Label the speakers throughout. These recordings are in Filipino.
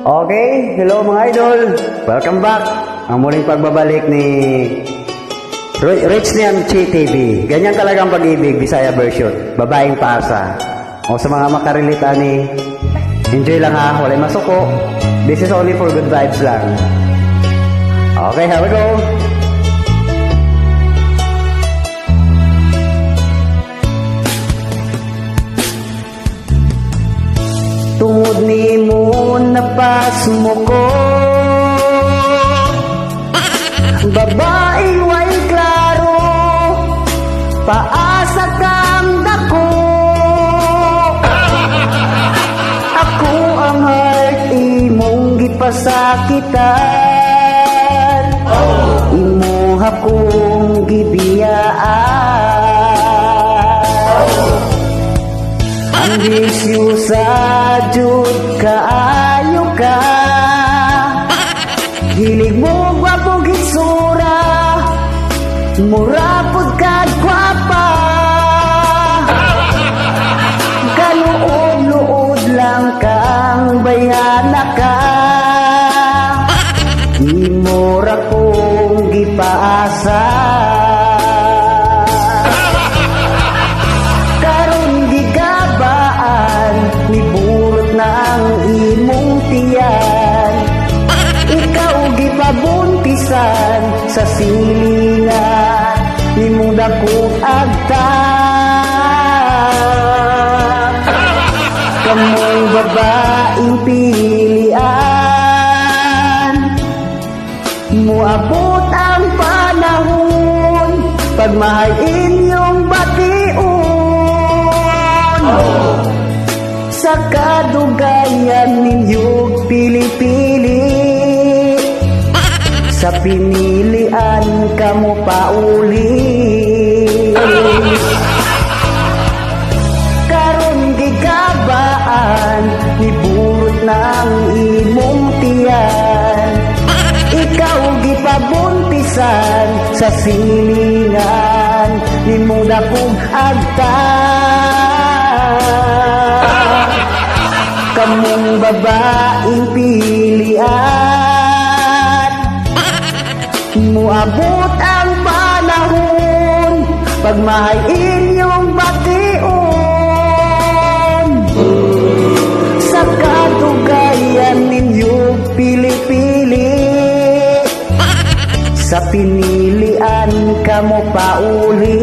Speaker 1: Okay, hello mga idol. Welcome back. Ang muling pagbabalik ni Rich Niam Chi TV. Ganyan talagang pag-ibig, Bisaya version. Babaeng pasa. O sa mga makarilita ni, enjoy lang ha, walay masuko. This is only for good vibes lang. Okay, here we go. Tungod ni mo napas mo ko, babaeng way klaro, paasa kang dako. Ako ang heart imong gipasakitan, imo akong gibiyaan. Ambisyo sa jud kaayo ka, hilig mo gwapong gitsura, murapod ka gwapa. Kaluod-luod lang kang bayana ka, imo ra kong gipaasa. Ikaw gipabuntisan sa silingan, nimong dakong agta. Kamong babaeng pilian, muabot ang panahon, pagmahal inyong bation. Sa kadugayan ninyong pili-pili, sa pinilian kamo pauli. Karon gigabaan, niburot ng imong tiyan, ikaw gipabuntisan sa silingan, nimong dakong agta. Kamong babaeng pilian, muabot ang panahon, pagmahal inyong bation. Sa kadugayan ninyong pili-pili, sa pinilian kamo pauli.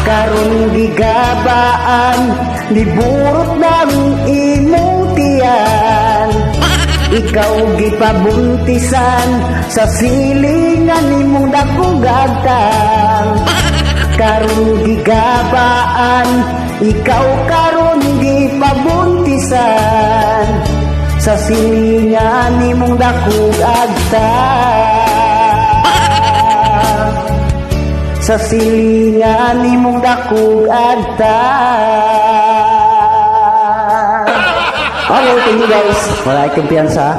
Speaker 1: Karon gigabaan, liburot ng imong tiyan, ikaw gipabuntisan sa silingan, nimong dakong gagtang. Karon gigabaan, ikaw karon gipabuntisan sa silingan, nimong dakong gagtang. Sa silingan nimong dakong agta. Okay, thank you guys. Wala kumpiyansa.